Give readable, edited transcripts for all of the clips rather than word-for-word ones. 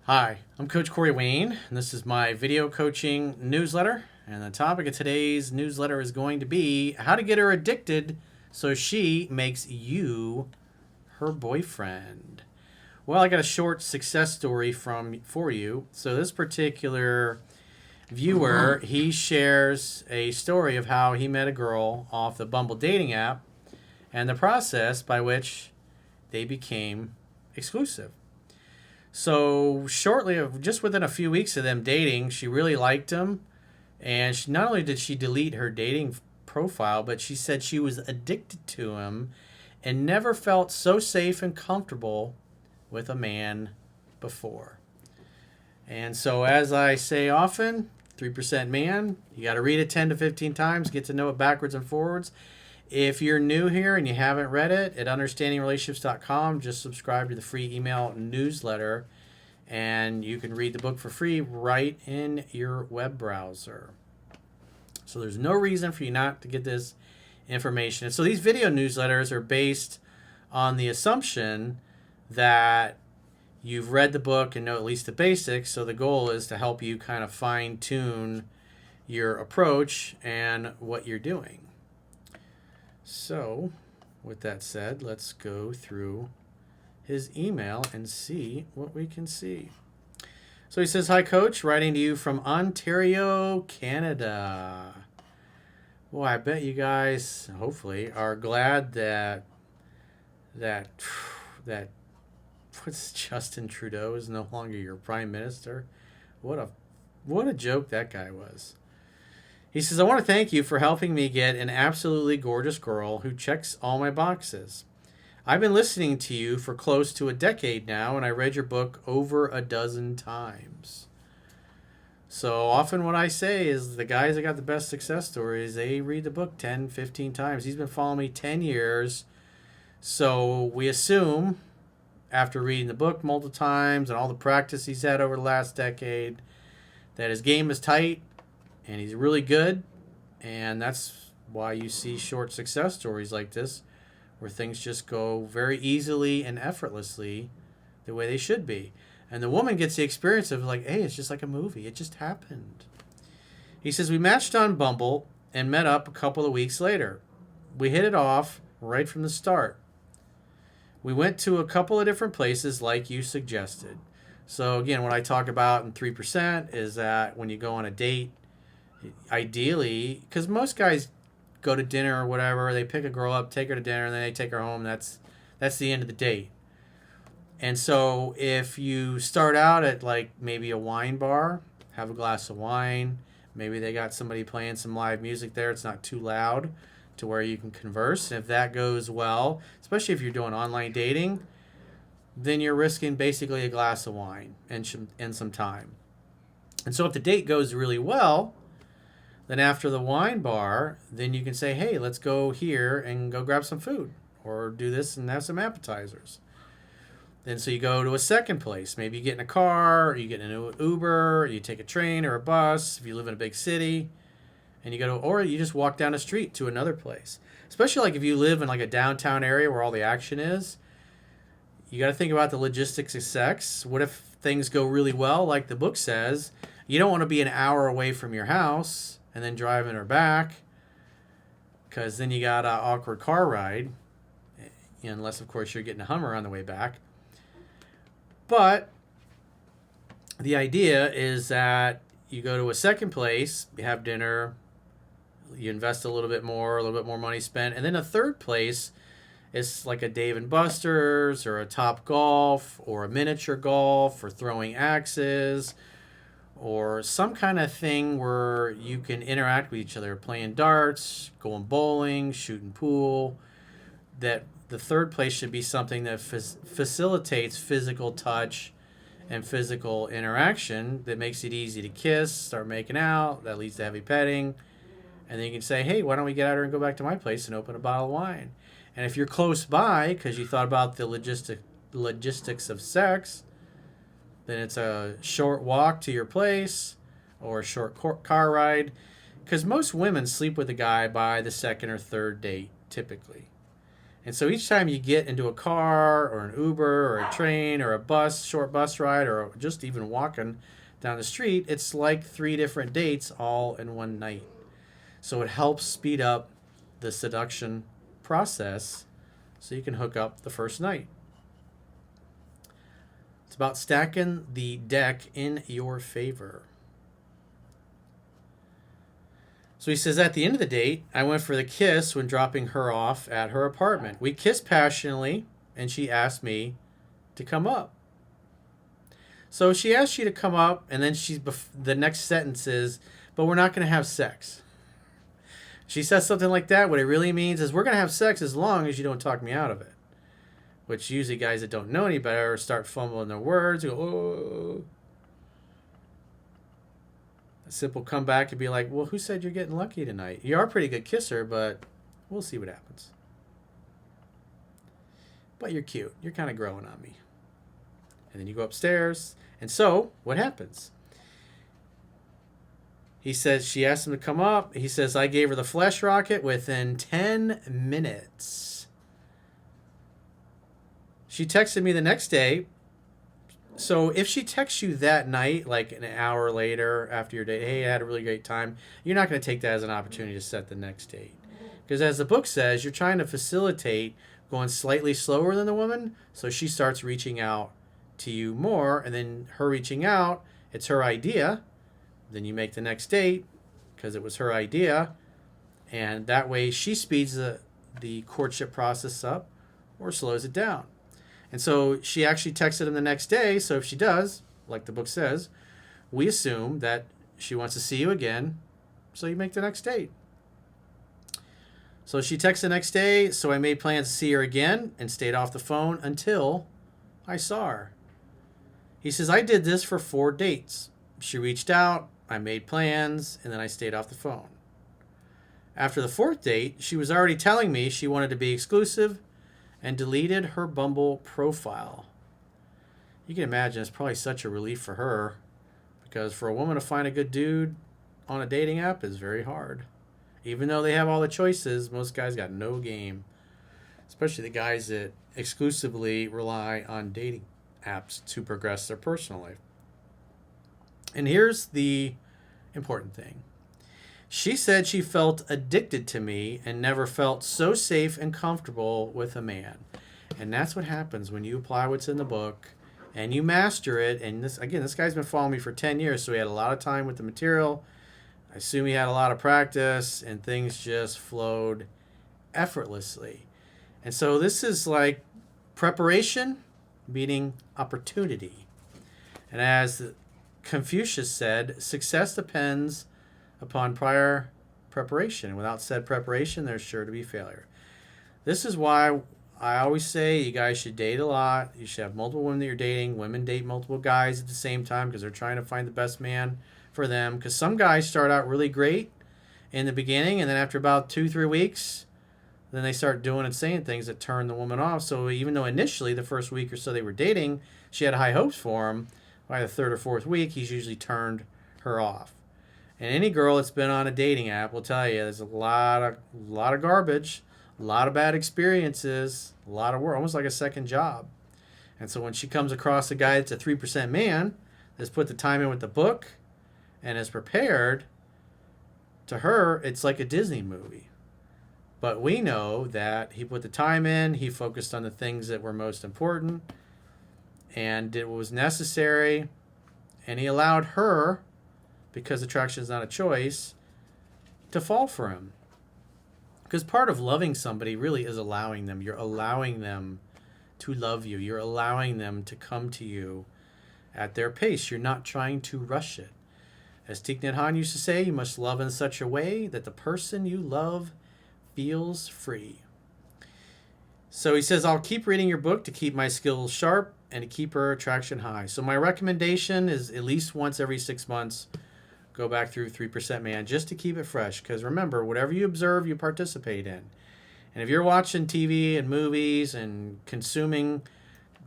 Hi, I'm Coach Corey Wayne, and this is my video coaching newsletter. And the topic of today's newsletter is going to be how to get her addicted so she makes you her boyfriend. Well, I got a short success story for you. So this particular viewer, he shares a story of how he met a girl off the Bumble dating app and the process by which they became exclusive. So shortly, just within a few weeks of them dating, she really liked him, and not only did she delete her dating profile, but she said she was addicted to him, and never felt so safe and comfortable with a man before. And so, as I say often, 3% man, you got to read it 10 to 15 times, get to know it backwards and forwards. If you're new here and you haven't read it, at understandingrelationships.com, just subscribe to the free email newsletter and you can read the book for free right in your web browser. So there's no reason for you not to get this information. So these video newsletters are based on the assumption that you've read the book and know at least the basics. So the goal is to help you kind of fine tune your approach and what you're doing. So, with that said, let's go through his email and see what we can see. So he says, "Hi, Coach, writing to you from Ontario, Canada." Well, I bet you guys, hopefully, are glad that what's Justin Trudeau is no longer your prime minister. What a joke that guy was. He says, "I want to thank you for helping me get an absolutely gorgeous girl who checks all my boxes. I've been listening to you for close to a decade now, and I read your book over a dozen times." So often what I say is the guys that got the best success stories, they read the book 10, 15 times. He's been following me 10 years. So we assume after reading the book multiple times and all the practice he's had over the last decade that his game is tight and he's really good, and that's why you see short success stories like this where things just go very easily and effortlessly the way they should be. And the woman gets the experience of like, hey, it's just like a movie. It just happened. He says, "We matched on Bumble and met up a couple of weeks later. We hit it off right from the start. We went to a couple of different places like you suggested." So again, what I talk about in 3% is that when you go on a date, ideally, because most guys go to dinner or whatever, they pick a girl up, take her to dinner, and then they take her home. That's the end of the date. And so if you start out at like maybe a wine bar, have a glass of wine, maybe they got somebody playing some live music there, it's not too loud to where you can converse. And if that goes well, especially if you're doing online dating, then you're risking basically a glass of wine and some time. And so if the date goes really well, then after the wine bar, then you can say, hey, let's go here and go grab some food or do this and have some appetizers. Then so you go to a second place. Maybe you get in a car, or you get in an Uber, or you take a train or a bus if you live in a big city, and you go to, or you just walk down the street to another place. Especially like if you live in like a downtown area where all the action is, you got to think about the logistics of sex. What if things go really well, like the book says? You don't want to be an hour away from your house and then driving her back, because then you got an awkward car ride, unless of course you're getting a Hummer on the way back. But the idea is that you go to a second place, you have dinner, you invest a little bit more money spent, and then a third place is like a Dave & Buster's or a Top Golf or a miniature golf or throwing axes or some kind of thing where you can interact with each other, playing darts, going bowling, shooting pool. That the third place should be something that facilitates physical touch and physical interaction, that makes it easy to kiss, start making out, that leads to heavy petting. And then you can say, hey, why don't we get out here and go back to my place and open a bottle of wine? And if you're close by, because you thought about the logistics of sex, then it's a short walk to your place or a short car ride. Because most women sleep with a guy by the second or third date, typically. And so each time you get into a car or an Uber or a train or a bus, short bus ride, or just even walking down the street, it's like 3 different dates all in one night. So it helps speed up the seduction process so you can hook up the first night. It's about stacking the deck in your favor. So he says, at the end of the date, I went for the kiss when dropping her off at her apartment. We kissed passionately, and she asked me to come up. So she asked you to come up, and then the next sentence is, but we're not going to have sex. She says something like that. What it really means is we're going to have sex as long as you don't talk me out of it. Which usually guys that don't know any better start fumbling their words. Go, oh. A simple comeback could be like, well, who said you're getting lucky tonight? You are a pretty good kisser, but we'll see what happens. But you're cute. You're kind of growing on me. And then you go upstairs. And so, what happens? He says, she asked him to come up. He says, I gave her the flesh rocket within 10 minutes. She texted me the next day. So if she texts you that night, like an hour later after your date, hey, I had a really great time, you're not going to take that as an opportunity to set the next date. Because as the book says, you're trying to facilitate going slightly slower than the woman, so she starts reaching out to you more, and then her reaching out, it's her idea. Then you make the next date because it was her idea, and that way she speeds the courtship process up or slows it down. And so she actually texted him the next day. So if she does, like the book says, we assume that she wants to see you again. So you make the next date. So she texted the next day. So I made plans to see her again and stayed off the phone until I saw her. He says, I did this for 4 dates. She reached out, I made plans, and then I stayed off the phone. After the 4th date, she was already telling me she wanted to be exclusive and deleted her Bumble profile. You can imagine it's probably such a relief for her, because for a woman to find a good dude on a dating app is very hard. Even though they have all the choices, most guys got no game, especially the guys that exclusively rely on dating apps to progress their personal life. And here's the important thing. She said she felt addicted to me and never felt so safe and comfortable with a man. And that's what happens when you apply what's in the book and you master it. And this guy's been following me for 10 years, so he had a lot of time with the material. I assume he had a lot of practice, and things just flowed effortlessly. And so this is like preparation meeting opportunity. And as Confucius said, success depends upon prior preparation. Without said preparation, there's sure to be failure. This is why I always say you guys should date a lot. You should have multiple women that you're dating. Women date multiple guys at the same time because they're trying to find the best man for them. Because some guys start out really great in the beginning, and then after about 2-3 weeks, then they start doing and saying things that turn the woman off. So even though initially the first week or so they were dating, she had high hopes for him, by the 3rd or 4th week, he's usually turned her off. And any girl that's been on a dating app will tell you there's a lot of garbage, a lot of bad experiences, a lot of work, almost like a second job. And so when she comes across a guy that's a 3% man, that's put the time in with the book and is prepared, to her, it's like a Disney movie. But we know that he put the time in, he focused on the things that were most important, and did what was necessary, and he allowed her, because attraction is not a choice, to fall for him. Because part of loving somebody really is allowing them. You're allowing them to love you. You're allowing them to come to you at their pace. You're not trying to rush it. As Thich Nhat Hanh used to say, you must love in such a way that the person you love feels free. So he says, I'll keep reading your book to keep my skills sharp and to keep her attraction high. So my recommendation is at least once every 6 months, go back through 3% Man just to keep it fresh. Because remember, whatever you observe, you participate in. And if you're watching TV and movies and consuming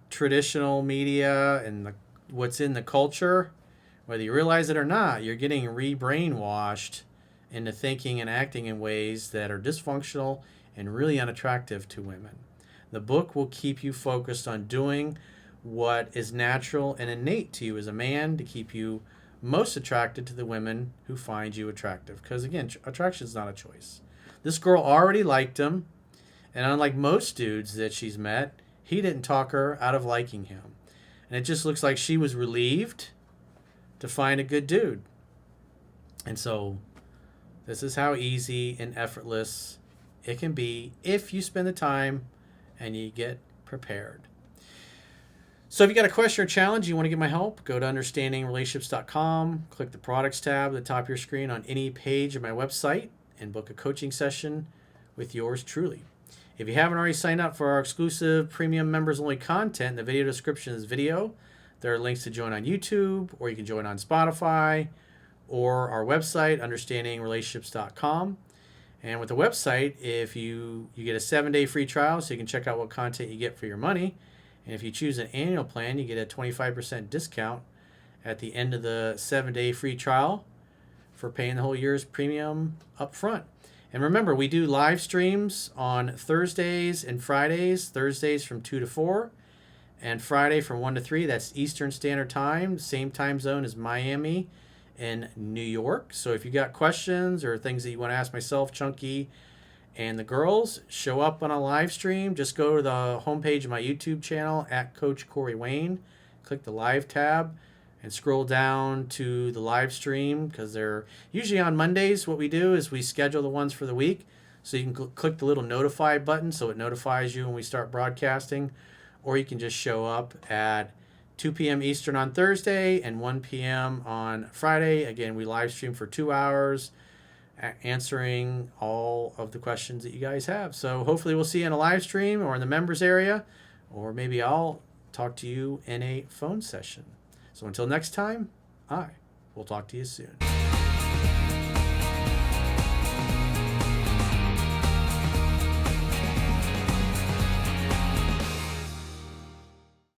traditional media and what's in the culture, whether you realize it or not, you're getting re-brainwashed into thinking and acting in ways that are dysfunctional and really unattractive to women. The book will keep you focused on doing what is natural and innate to you as a man to keep you most attracted to the women who find you attractive. Because again, attraction is not a choice. This girl already liked him, and unlike most dudes that she's met, he didn't talk her out of liking him. And it just looks like she was relieved to find a good dude. And so this is how easy and effortless it can be if you spend the time and you get prepared. So if you got a question or challenge, you want to get my help, go to understandingrelationships.com, click the products tab at the top of your screen on any page of my website, and book a coaching session with yours truly. If you haven't already signed up for our exclusive premium members only content, the video description is video. There are links to join on YouTube, or you can join on Spotify, or our website, understandingrelationships.com. And with the website, if you get a 7-day free trial, so you can check out what content you get for your money. And if you choose an annual plan, you get a 25% discount at the end of the 7-day free trial for paying the whole year's premium up front. And remember, we do live streams on Thursdays and Fridays. Thursdays from 2 to 4, and Friday from 1 to 3. That's Eastern Standard Time, same time zone as Miami and New York. So if you got questions or things that you want to ask myself, Chunky, and the girls, show up on a live stream. Just go to the homepage of my YouTube channel at Coach Corey Wayne. Click the live tab and scroll down to the live stream, because they're usually on Mondays. What we do is we schedule the ones for the week. So you can click the little notify button so it notifies you when we start broadcasting. Or you can just show up at 2 p.m. Eastern on Thursday and 1 p.m. on Friday. Again, we live stream for 2 hours, answering all of the questions that you guys have. So hopefully we'll see you in a live stream or in the members area, or maybe I'll talk to you in a phone session. So until next time, I will talk to you soon.